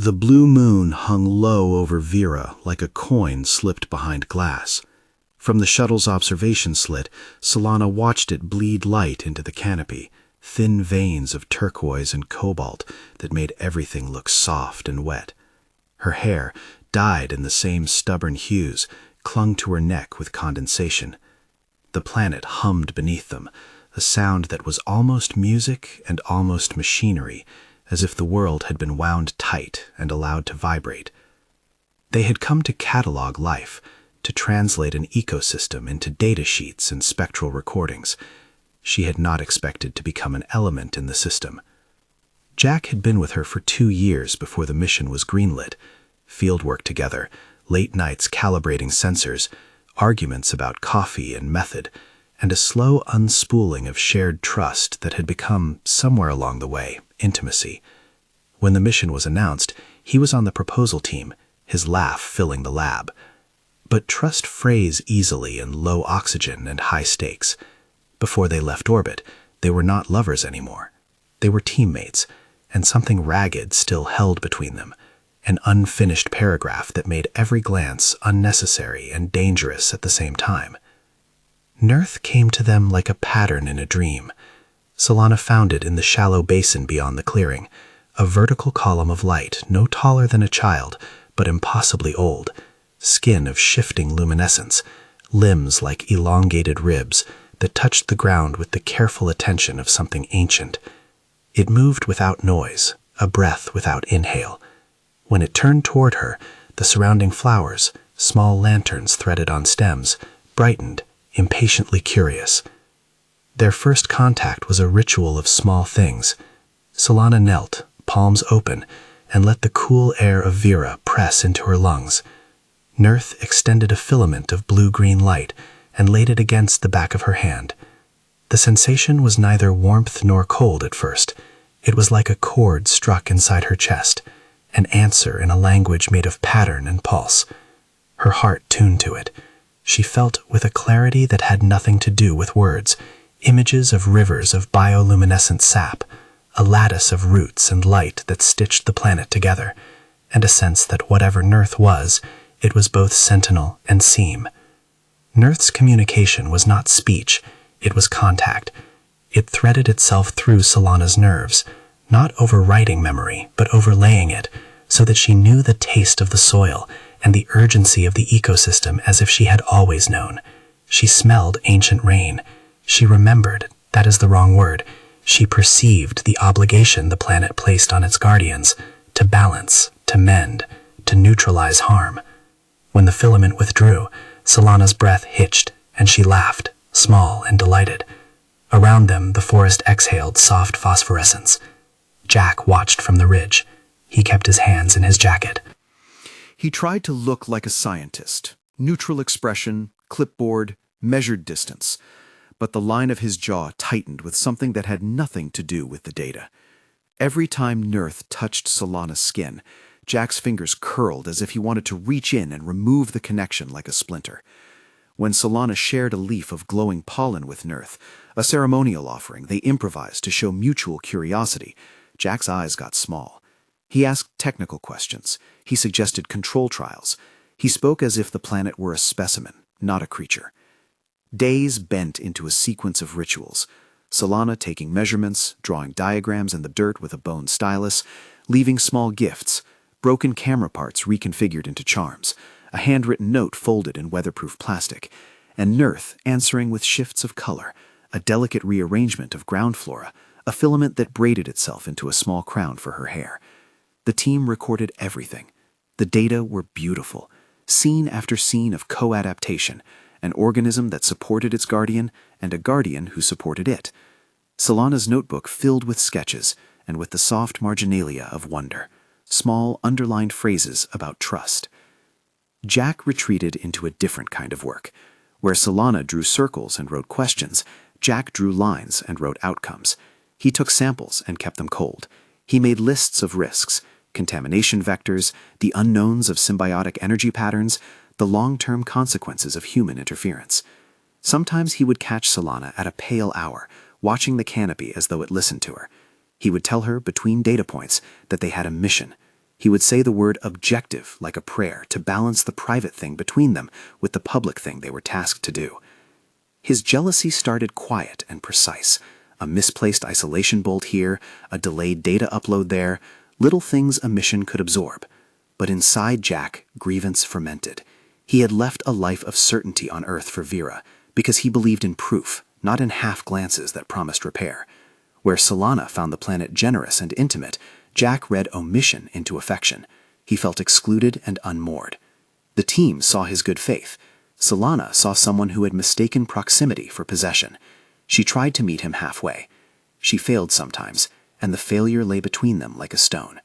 The blue moon hung low over Veera like a coin slipped behind glass. From the shuttle's observation slit, Salana watched it bleed light into the canopy, thin veins of turquoise and cobalt that made everything look soft and wet. Her hair, dyed in the same stubborn hues, clung to her neck with condensation. The planet hummed beneath them, a sound that was almost music and almost machinery, as if the world had been wound tight and allowed to vibrate. They had come to catalog life, to translate an ecosystem into data sheets and spectral recordings. She had not expected to become an element in the system. Jack had been with her for 2 years before the mission was greenlit. Fieldwork together, late nights calibrating sensors, arguments about coffee and method, and a slow unspooling of shared trust that had become, somewhere along the way, intimacy. When the mission was announced, he was on the proposal team, his laugh filling the lab. But trust frays easily in low oxygen and high stakes. Before they left orbit, they were not lovers anymore. They were teammates, and something ragged still held between them, an unfinished paragraph that made every glance unnecessary and dangerous at the same time. Nirth came to them like a pattern in a dream. Salana found it in the shallow basin beyond the clearing, a vertical column of light no taller than a child, but impossibly old, skin of shifting luminescence, limbs like elongated ribs that touched the ground with the careful attention of something ancient. It moved without noise, a breath without inhale. When it turned toward her, the surrounding flowers, small lanterns threaded on stems, brightened, impatiently curious. Their first contact was a ritual of small things. Salana knelt, palms open, and let the cool air of Veera press into her lungs. Nirth extended a filament of blue-green light and laid it against the back of her hand. The sensation was neither warmth nor cold at first. It was like a chord struck inside her chest, an answer in a language made of pattern and pulse. Her heart tuned to it. She felt with a clarity that had nothing to do with words, images of rivers of bioluminescent sap, a lattice of roots and light that stitched the planet together, and a sense that whatever Nirth was, it was both sentinel and seam. Nirth's communication was not speech, it was contact. It threaded itself through Salana's nerves, not overwriting memory, but overlaying it, so that she knew the taste of the soil and the urgency of the ecosystem as if she had always known. She smelled ancient rain. She remembered, that is the wrong word, she perceived the obligation the planet placed on its guardians, to balance, to mend, to neutralize harm. When the filament withdrew, Salana's breath hitched, and she laughed, small and delighted. Around them, the forest exhaled soft phosphorescence. Jack watched from the ridge. He kept his hands in his jacket. He tried to look like a scientist, neutral expression, clipboard, measured distance, but the line of his jaw tightened with something that had nothing to do with the data. Every time Nirth touched Salana's skin, Jack's fingers curled as if he wanted to reach in and remove the connection like a splinter. When Salana shared a leaf of glowing pollen with Nirth, a ceremonial offering they improvised to show mutual curiosity, Jack's eyes got small. He asked technical questions. He suggested control trials. He spoke as if the planet were a specimen, not a creature. Days bent into a sequence of rituals. Salana taking measurements, drawing diagrams in the dirt with a bone stylus, leaving small gifts, broken camera parts reconfigured into charms, a handwritten note folded in weatherproof plastic, and Nirth answering with shifts of color, a delicate rearrangement of ground flora, a filament that braided itself into a small crown for her hair. The team recorded everything. The data were beautiful, scene after scene of co-adaptation, an organism that supported its guardian and a guardian who supported it. Salana's notebook filled with sketches and with the soft marginalia of wonder, small underlined phrases about trust. Jack retreated into a different kind of work. Where Salana drew circles and wrote questions, Jack drew lines and wrote outcomes. He took samples and kept them cold. He made lists of risks, contamination vectors, the unknowns of symbiotic energy patterns, the long-term consequences of human interference. Sometimes he would catch Salana at a pale hour, watching the canopy as though it listened to her. He would tell her, between data points, that they had a mission. He would say the word objective like a prayer to balance the private thing between them with the public thing they were tasked to do. His jealousy started quiet and precise. A misplaced isolation bolt here, a delayed data upload there, little things a mission could absorb. But inside Jack, grievance fermented. He had left a life of certainty on Earth for Veera because he believed in proof, not in half glances that promised repair. Where Salana found the planet generous and intimate, Jack read omission into affection. He felt excluded and unmoored. The team saw his good faith. Salana saw someone who had mistaken proximity for possession. She tried to meet him halfway. She failed sometimes, and the failure lay between them like a stone.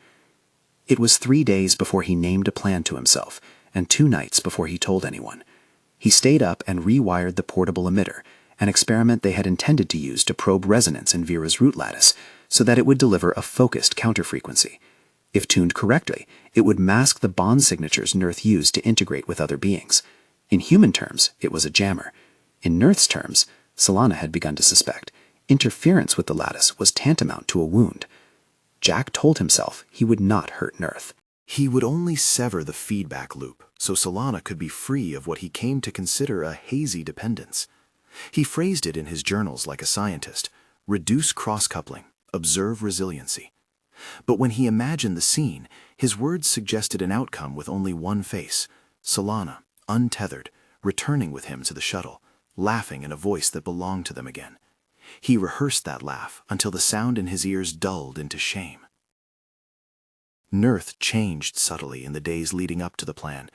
It was 3 days before he named a plan to himself, and 2 nights before he told anyone. He stayed up and rewired the portable emitter, an experiment they had intended to use to probe resonance in Veera's root lattice, so that it would deliver a focused counterfrequency. If tuned correctly, it would mask the bond signatures Nirth used to integrate with other beings. In human terms, it was a jammer. In Nirth's terms, Salana had begun to suspect, interference with the lattice was tantamount to a wound. Jack told himself he would not hurt Nirth. He would only sever the feedback loop, so Salana could be free of what he came to consider a hazy dependence. He phrased it in his journals like a scientist: reduce cross-coupling, observe resiliency. But when he imagined the scene, his words suggested an outcome with only one face: Salana, untethered, returning with him to the shuttle, laughing in a voice that belonged to them again. He rehearsed that laugh until the sound in his ears dulled into shame. Nirth changed subtly in the days leading up to the plan,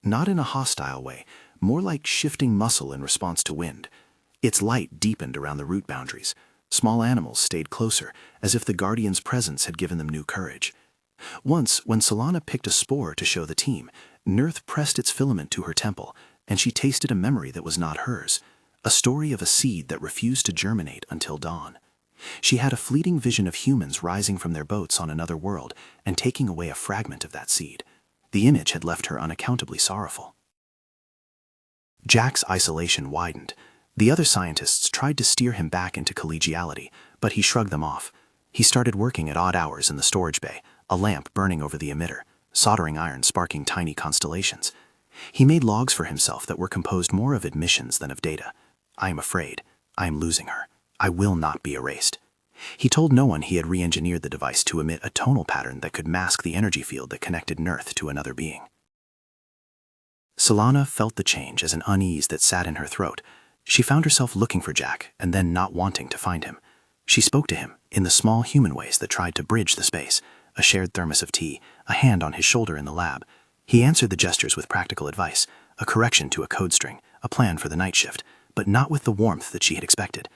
not in a hostile way, more like shifting muscle in response to wind. Its light deepened around the route boundaries. Small animals stayed closer, as if the Guardian's presence had given them new courage. Once, when Salana picked a spore to show the team, Nirth pressed its filament to her temple, and she tasted a memory that was not hers, a story of a seed that refused to germinate until dawn. She had a fleeting vision of humans rising from their boats on another world and taking away a fragment of that seed. The image had left her unaccountably sorrowful. Jack's isolation widened. The other scientists tried to steer him back into collegiality, but he shrugged them off. He started working at odd hours in the storage bay, a lamp burning over the emitter, soldering iron sparking tiny constellations. He made logs for himself that were composed more of admissions than of data. I am afraid. I am losing her. I will not be erased. He told no one he had re-engineered the device to emit a tonal pattern that could mask the energy field that connected Nirth to another being. Salana felt the change as an unease that sat in her throat. She found herself looking for Jack and then not wanting to find him. She spoke to him in the small human ways that tried to bridge the space: a shared thermos of tea, a hand on his shoulder in the lab. He answered the gestures with practical advice, a correction to a code string, a plan for the night shift, but not with the warmth that she had expected.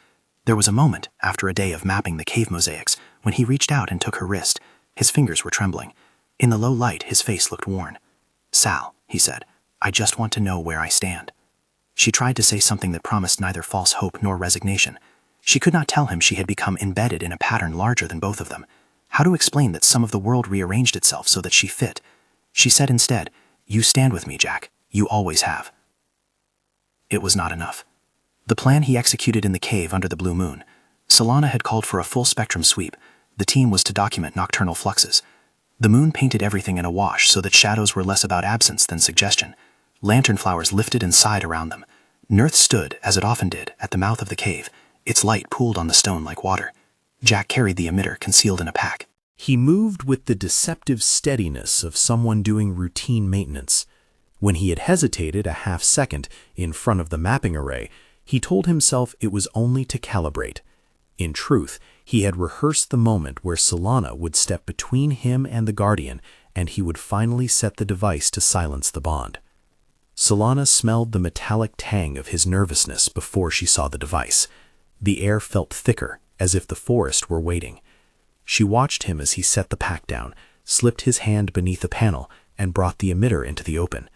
There was a moment, after a day of mapping the cave mosaics, when he reached out and took her wrist. His fingers were trembling. In the low light, his face looked worn. "Sal," he said, "I just want to know where I stand." She tried to say something that promised neither false hope nor resignation. She could not tell him she had become embedded in a pattern larger than both of them. How to explain that some of the world rearranged itself so that she fit? She said instead, "You stand with me, Jack. You always have." It was not enough. The plan he executed in the cave under the blue moon. Salana had called for a full-spectrum sweep. The team was to document nocturnal fluxes. The moon painted everything in a wash so that shadows were less about absence than suggestion. Lantern flowers lifted and sighed around them. Nirth stood, as it often did, at the mouth of the cave. Its light pooled on the stone like water. Jack carried the emitter concealed in a pack. He moved with the deceptive steadiness of someone doing routine maintenance. When he had hesitated a half-second in front of the mapping array, he told himself it was only to calibrate. In truth, he had rehearsed the moment where Salana would step between him and the Guardian, and he would finally set the device to silence the bond. Salana smelled the metallic tang of his nervousness before she saw the device. The air felt thicker, as if the forest were waiting. She watched him as he set the pack down, slipped his hand beneath a panel, and brought the emitter into the open.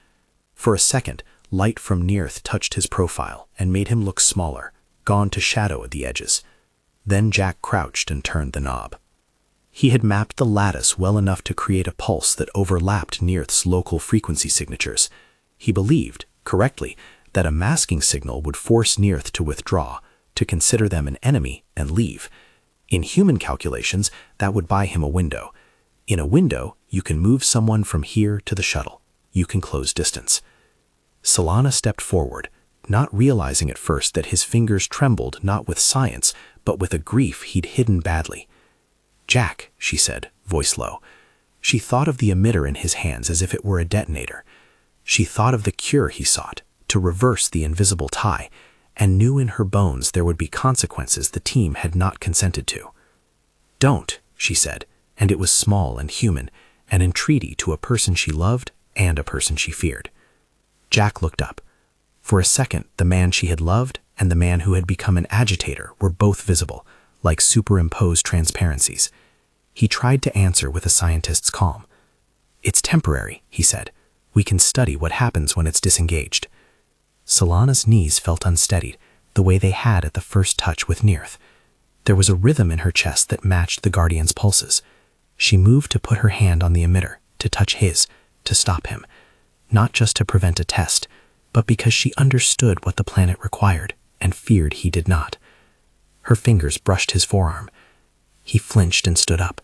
For a second, light from Nirth touched his profile and made him look smaller, gone to shadow at the edges. Then Jack crouched and turned the knob. He had mapped the lattice well enough to create a pulse that overlapped Nirth's local frequency signatures. He believed, correctly, that a masking signal would force Nirth to withdraw, to consider them an enemy and leave. In human calculations, that would buy him a window. In a window, You can move someone from here to the shuttle. You can close distance. Salana stepped forward, not realizing at first that his fingers trembled not with science, but with a grief he'd hidden badly. "Jack," she said, voice low. She thought of the emitter in his hands as if it were a detonator. She thought of the cure he sought, to reverse the invisible tie, and knew in her bones there would be consequences the team had not consented to. "Don't," she said, and it was small and human, an entreaty to a person she loved and a person she feared. Jack looked up. For a second, the man she had loved and the man who had become an agitator were both visible, like superimposed transparencies. He tried to answer with a scientist's calm. "It's temporary," he said. "We can study what happens when it's disengaged." Salana's knees felt unsteadied, the way they had at the first touch with Nearth. There was a rhythm in her chest that matched the Guardian's pulses. She moved to put her hand on the emitter, to touch his, to stop him. Not just to prevent a test, but because she understood what the planet required and feared he did not. Her fingers brushed his forearm. He flinched and stood up.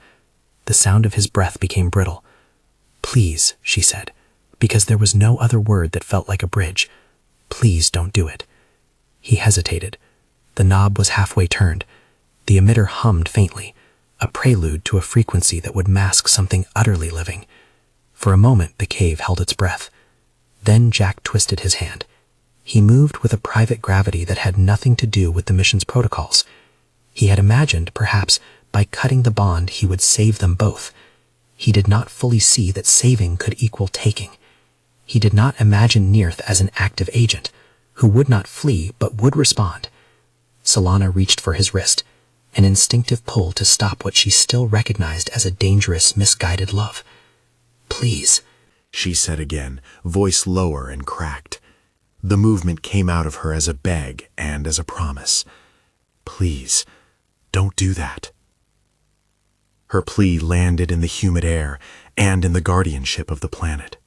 The sound of his breath became brittle. "Please," she said, because there was no other word that felt like a bridge. "Please don't do it." He hesitated. The knob was halfway turned. The emitter hummed faintly, a prelude to a frequency that would mask something utterly living. For a moment, the cave held its breath. Then Jack twisted his hand. He moved with a private gravity that had nothing to do with the mission's protocols. He had imagined, perhaps, by cutting the bond he would save them both. He did not fully see that saving could equal taking. He did not imagine Nearth as an active agent, who would not flee but would respond. Salana reached for his wrist, an instinctive pull to stop what she still recognized as a dangerous, misguided love. "Please," she said again, voice lower and cracked. The movement came out of her as a beg and as a promise. "Please, don't do that." Her plea landed in the humid air and in the guardianship of the planet.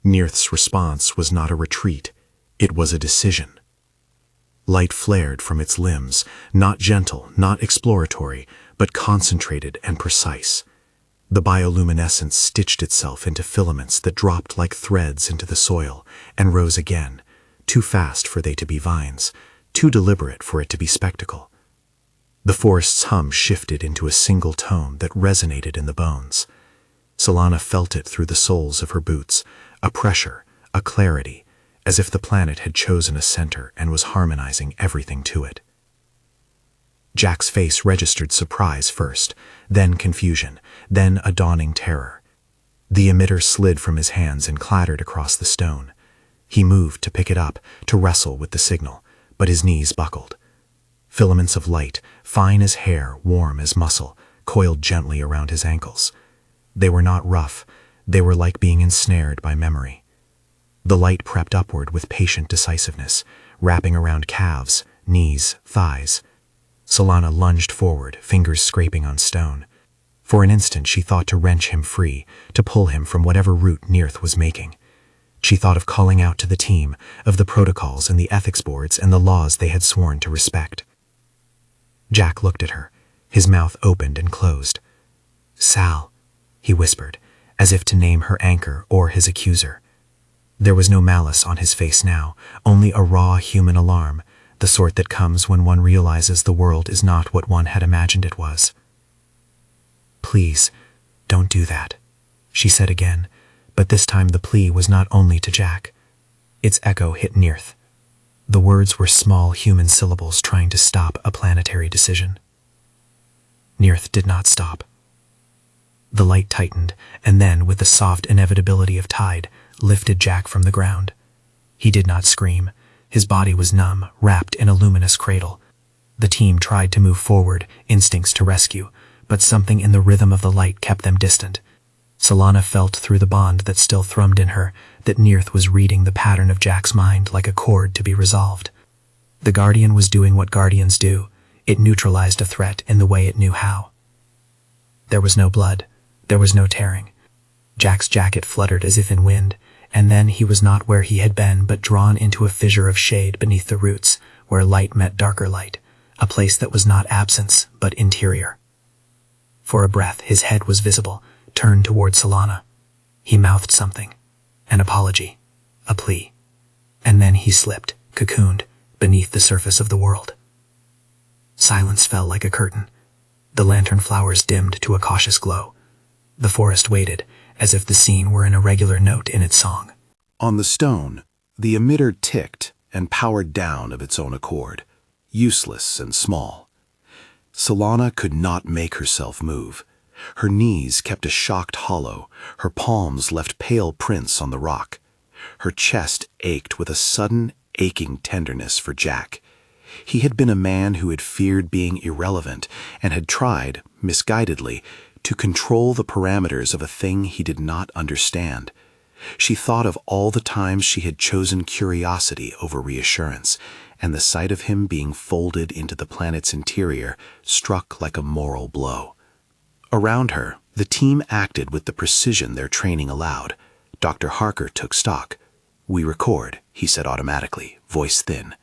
Nearth's response was not a retreat, it was a decision. Light flared from its limbs, not gentle, not exploratory, but concentrated and precise. The bioluminescence stitched itself into filaments that dropped like threads into the soil and rose again, too fast for they to be vines, too deliberate for it to be spectacle. The forest's hum shifted into a single tone that resonated in the bones. Salana felt it through the soles of her boots, a pressure, a clarity, as if the planet had chosen a center and was harmonizing everything to it. Jack's face registered surprise first, then confusion, then a dawning terror. The emitter slid from his hands and clattered across the stone. He moved to pick it up, to wrestle with the signal, but his knees buckled. Filaments of light, fine as hair, warm as muscle, coiled gently around his ankles. They were not rough, they were like being ensnared by memory. The light crept upward with patient decisiveness, wrapping around calves, knees, thighs. Salana lunged forward, fingers scraping on stone. For an instant she thought to wrench him free, to pull him from whatever route Nearth was making. She thought of calling out to the team, of the protocols and the ethics boards and the laws they had sworn to respect. Jack looked at her, his mouth opened and closed. "Sal," he whispered, as if to name her anchor or his accuser. There was no malice on his face now, only a raw human alarm, the sort that comes when one realizes the world is not what one had imagined it was. "Please, don't do that," she said again, but this time the plea was not only to Jack. Its echo hit Nearth. The words were small human syllables trying to stop a planetary decision. Nearth did not stop. The light tightened, and then, with the soft inevitability of tide, lifted Jack from the ground. He did not scream. His body was numb, wrapped in a luminous cradle. The team tried to move forward, instincts to rescue, but something in the rhythm of the light kept them distant. Salana felt through the bond that still thrummed in her that Nearth was reading the pattern of Jack's mind like a chord to be resolved. The Guardian was doing what Guardians do. It neutralized a threat in the way it knew how. There was no blood. There was no tearing. Jack's jacket fluttered as if in wind, and then he was not where he had been but drawn into a fissure of shade beneath the roots, where light met darker light, a place that was not absence but interior. For a breath his head was visible, turned toward Salana. He mouthed something, an apology, a plea, and then he slipped, cocooned, beneath the surface of the world. Silence fell like a curtain. The lantern flowers dimmed to a cautious glow. The forest waited, as if the scene were an irregular note in its song. On the stone, the emitter ticked and powered down of its own accord, useless and small. Salana could not make herself move. Her knees kept a shocked hollow, her palms left pale prints on the rock. Her chest ached with a sudden, aching tenderness for Jack. He had been a man who had feared being irrelevant and had tried, misguidedly, to control the parameters of a thing he did not understand. She thought of all the times she had chosen curiosity over reassurance, and the sight of him being folded into the planet's interior struck like a moral blow. Around her, the team acted with the precision their training allowed. Dr. Harker took stock. "We record," he said automatically, voice thin.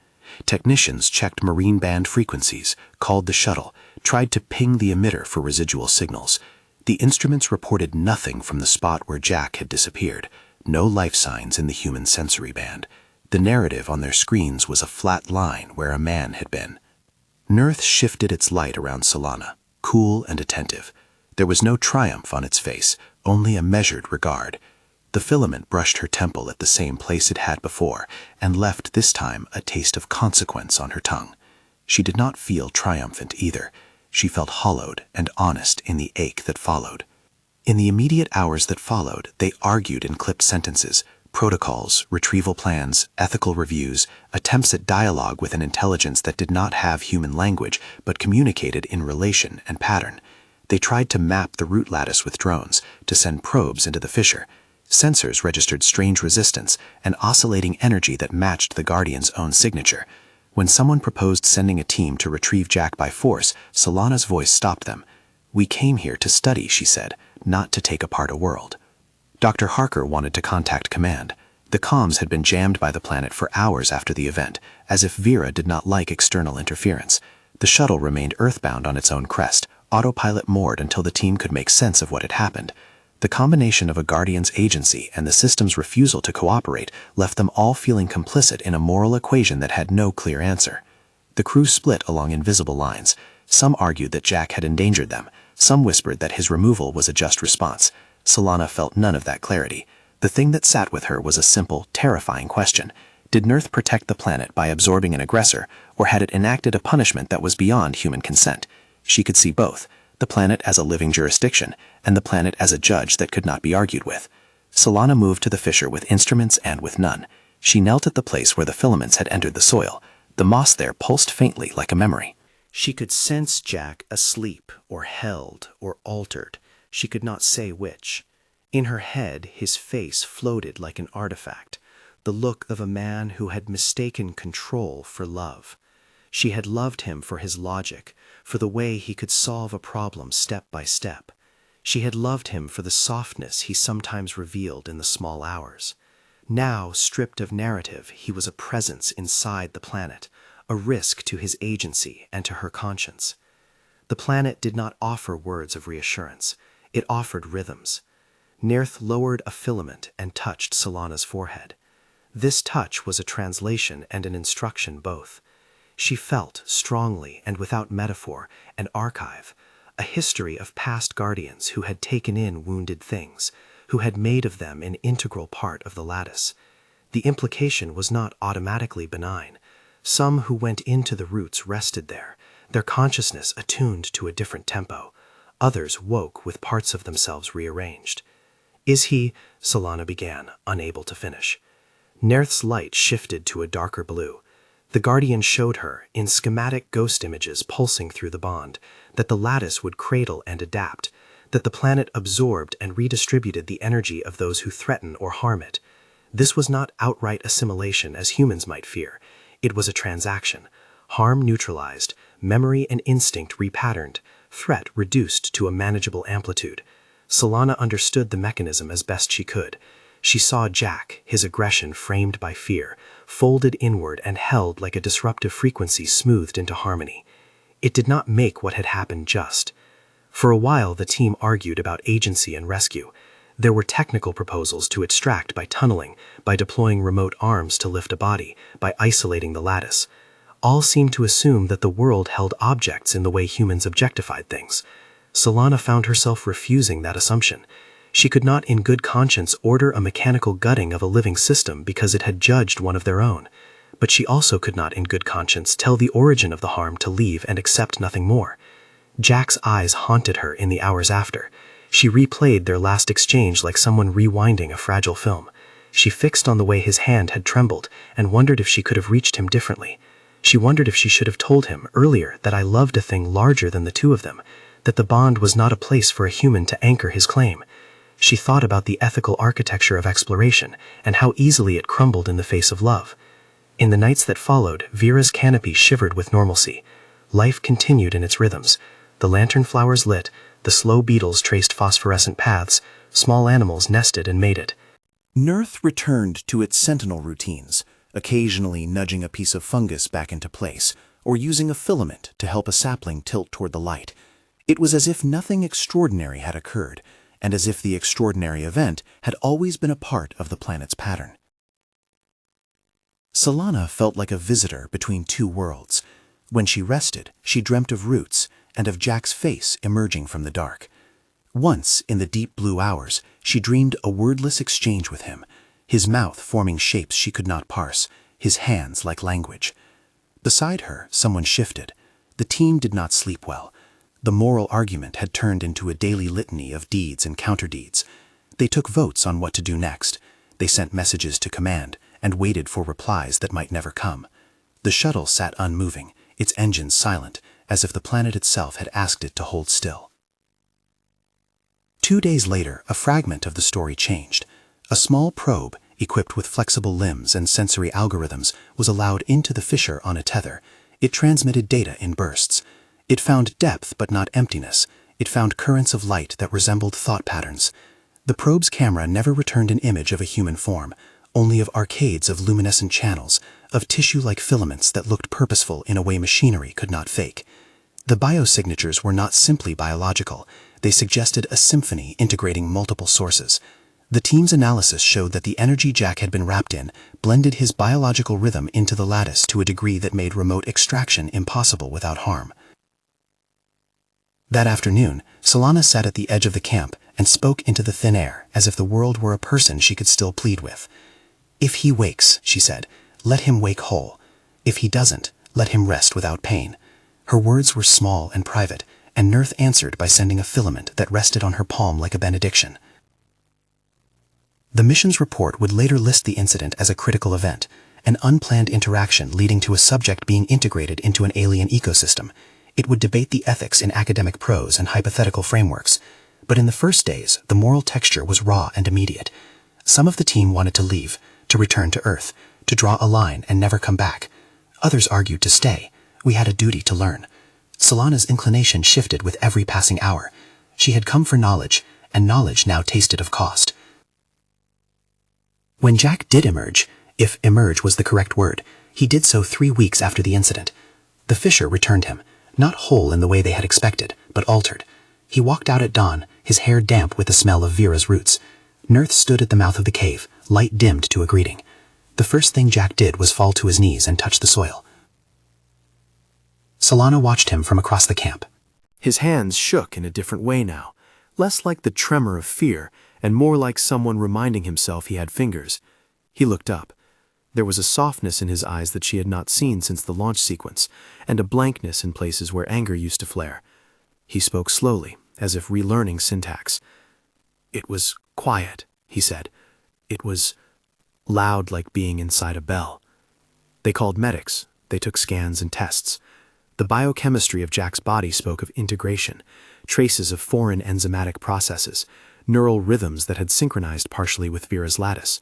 Technicians checked marine band frequencies, called the shuttle, tried to ping the emitter for residual signals. The instruments reported nothing from the spot where Jack had disappeared, no life signs in the human sensory band. The narrative on their screens was a flat line where a man had been. Nirth shifted its light around Salana, cool and attentive. There was no triumph on its face, only a measured regard. The filament brushed her temple at the same place it had before, and left this time a taste of consequence on her tongue. She did not feel triumphant either. She felt hollowed and honest in the ache that followed. In the immediate hours that followed, they argued in clipped sentences, protocols, retrieval plans, ethical reviews, attempts at dialogue with an intelligence that did not have human language but communicated in relation and pattern. They tried to map the root lattice with drones, to send probes into the fissure. Sensors registered strange resistance and oscillating energy that matched the Guardian's own signature. When someone proposed sending a team to retrieve Jack by force, Salana's voice stopped them. "We came here to study," she said, "not to take apart a world." Dr. Harker wanted to contact command. The comms had been jammed by the planet for hours after the event, as if Veera did not like external interference. The shuttle remained earthbound on its own crest, autopilot moored until the team could make sense of what had happened. The combination of a Guardian's agency and the system's refusal to cooperate left them all feeling complicit in a moral equation that had no clear answer. The crew split along invisible lines. Some argued that Jack had endangered them. Some whispered that his removal was a just response. Salana felt none of that clarity. The thing that sat with her was a simple, terrifying question. Did Nirth protect the planet by absorbing an aggressor, or had it enacted a punishment that was beyond human consent? She could see both, the planet as a living jurisdiction, and the planet as a judge that could not be argued with. Salana moved to the fissure with instruments and with none. She knelt at the place where the filaments had entered the soil. The moss there pulsed faintly like a memory. She could sense Jack asleep, or held, or altered. She could not say which. In her head, his face floated like an artifact, the look of a man who had mistaken control for love. She had loved him for his logic, for the way he could solve a problem step by step. She had loved him for the softness he sometimes revealed in the small hours. Now, stripped of narrative, he was a presence inside the planet, a risk to his agency and to her conscience. The planet did not offer words of reassurance. It offered rhythms. Nirth lowered a filament and touched Salana's forehead. This touch was a translation and an instruction both. She felt, strongly and without metaphor, an archive, a history of past guardians who had taken in wounded things, who had made of them an integral part of the lattice. The implication was not automatically benign. Some who went into the roots rested there, their consciousness attuned to a different tempo. Others woke with parts of themselves rearranged. "Is he?" Salana began, unable to finish. Nirth's light shifted to a darker blue. The Guardian showed her, in schematic ghost images pulsing through the bond, that the lattice would cradle and adapt, that the planet absorbed and redistributed the energy of those who threaten or harm it. This was not outright assimilation as humans might fear. It was a transaction, harm neutralized, memory and instinct repatterned, threat reduced to a manageable amplitude. Salana understood the mechanism as best she could. She saw Jack, his aggression framed by fear, folded inward and held like a disruptive frequency smoothed into harmony. It did not make what had happened just. For a while, the team argued about agency and rescue. There were technical proposals to extract by tunneling, by deploying remote arms to lift a body, by isolating the lattice. All seemed to assume that the world held objects in the way humans objectified things. Salana found herself refusing that assumption. She could not in good conscience order a mechanical gutting of a living system because it had judged one of their own. But she also could not in good conscience tell the origin of the harm to leave and accept nothing more. Jack's eyes haunted her in the hours after. She replayed their last exchange like someone rewinding a fragile film. She fixed on the way his hand had trembled and wondered if she could have reached him differently. She wondered if she should have told him earlier that I loved a thing larger than the two of them, that the bond was not a place for a human to anchor his claim. She thought about the ethical architecture of exploration and how easily it crumbled in the face of love. In the nights that followed, Veera's canopy shivered with normalcy. Life continued in its rhythms. The lantern flowers lit, the slow beetles traced phosphorescent paths, small animals nested and mated. Nurth returned to its sentinel routines, occasionally nudging a piece of fungus back into place, or using a filament to help a sapling tilt toward the light. It was as if nothing extraordinary had occurred, and as if the extraordinary event had always been a part of the planet's pattern. Salana felt like a visitor between two worlds. When she rested, she dreamt of roots and of Jack's face emerging from the dark. Once, in the deep blue hours, she dreamed a wordless exchange with him, his mouth forming shapes she could not parse, his hands like language. Beside her, someone shifted. The team did not sleep well. The moral argument had turned into a daily litany of deeds and counterdeeds. They took votes on what to do next. They sent messages to command and waited for replies that might never come. The shuttle sat unmoving, its engines silent, as if the planet itself had asked it to hold still. 2 days later, a fragment of the story changed. A small probe, equipped with flexible limbs and sensory algorithms, was allowed into the fissure on a tether. It transmitted data in bursts. It found depth but not emptiness. It found currents of light that resembled thought patterns. The probe's camera never returned an image of a human form, only of arcades of luminescent channels, of tissue-like filaments that looked purposeful in a way machinery could not fake. The biosignatures were not simply biological. They suggested a symphony integrating multiple sources. The team's analysis showed that the energy Jack had been wrapped in blended his biological rhythm into the lattice to a degree that made remote extraction impossible without harm. That afternoon, Salana sat at the edge of the camp and spoke into the thin air as if the world were a person she could still plead with. "If he wakes," she said, "let him wake whole. If he doesn't, let him rest without pain." Her words were small and private, and Nurth answered by sending a filament that rested on her palm like a benediction. The mission's report would later list the incident as a critical event, an unplanned interaction leading to a subject being integrated into an alien ecosystem. It would debate the ethics in academic prose and hypothetical frameworks. But in the first days, the moral texture was raw and immediate. Some of the team wanted to leave, to return to Earth, to draw a line and never come back. Others argued to stay. We had a duty to learn. Salana's inclination shifted with every passing hour. She had come for knowledge, and knowledge now tasted of cost. When Jack did emerge, if emerge was the correct word, he did so 3 weeks after the incident. The fissure returned him, not whole in the way they had expected, but altered. He walked out at dawn, his hair damp with the smell of Veera's roots. Nurth stood at the mouth of the cave, light dimmed to a greeting. The first thing Jack did was fall to his knees and touch the soil. Salana watched him from across the camp. His hands shook in a different way now, less like the tremor of fear and more like someone reminding himself he had fingers. He looked up. There was a softness in his eyes that she had not seen since the launch sequence, and a blankness in places where anger used to flare. He spoke slowly, as if relearning syntax. "It was quiet," he said. "It was loud like being inside a bell. They called medics. They took scans and tests. The biochemistry of Jack's body spoke of integration, traces of foreign enzymatic processes, neural rhythms that had synchronized partially with Veera's lattice.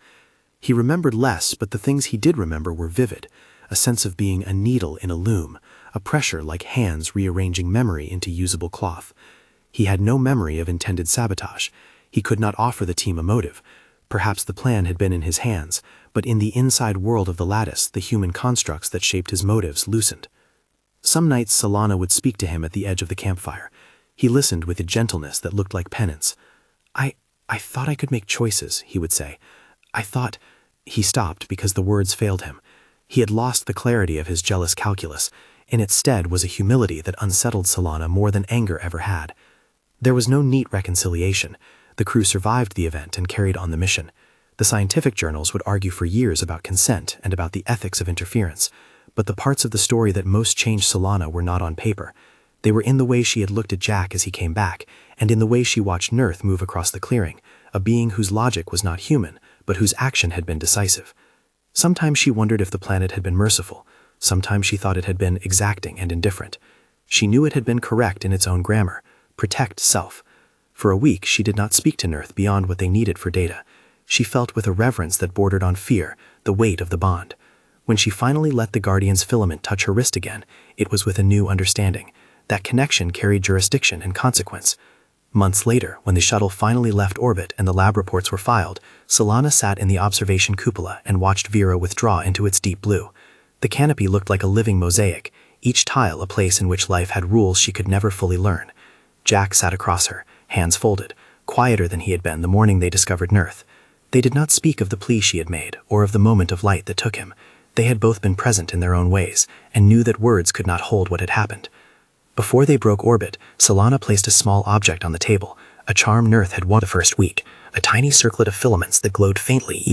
He remembered less, but the things he did remember were vivid, a sense of being a needle in a loom, a pressure like hands rearranging memory into usable cloth. He had no memory of intended sabotage. He could not offer the team a motive. Perhaps the plan had been in his hands, but in the inside world of the lattice, the human constructs that shaped his motives loosened. Some nights Salana would speak to him at the edge of the campfire. He listened with a gentleness that looked like penance. I thought I could make choices, he would say. I thought... He stopped because the words failed him. He had lost the clarity of his jealous calculus. In its stead was a humility that unsettled Salana more than anger ever had. There was no neat reconciliation. The crew survived the event and carried on the mission. The scientific journals would argue for years about consent and about the ethics of interference, but the parts of the story that most changed Salana were not on paper. They were in the way she had looked at Jack as he came back, and in the way she watched Nurth move across the clearing, a being whose logic was not human, but whose action had been decisive. Sometimes she wondered if the planet had been merciful. Sometimes she thought it had been exacting and indifferent. She knew it had been correct in its own grammar: protect self. For a week she did not speak to Nurth beyond what they needed for data. She felt with a reverence that bordered on fear the weight of the bond. When she finally let the Guardian's filament touch her wrist again, it was with a new understanding. That connection carried jurisdiction and consequence. Months later, when the shuttle finally left orbit and the lab reports were filed, Salana sat in the observation cupola and watched Veera withdraw into its deep blue. The canopy looked like a living mosaic, each tile a place in which life had rules she could never fully learn. Jack sat across her, hands folded, quieter than he had been the morning they discovered Nurth. They did not speak of the plea she had made or of the moment of light that took him. They had both been present in their own ways and knew that words could not hold what had happened. Before they broke orbit, Salana placed a small object on the table, a charm Nurth had won the first week, a tiny circlet of filaments that glowed faintly even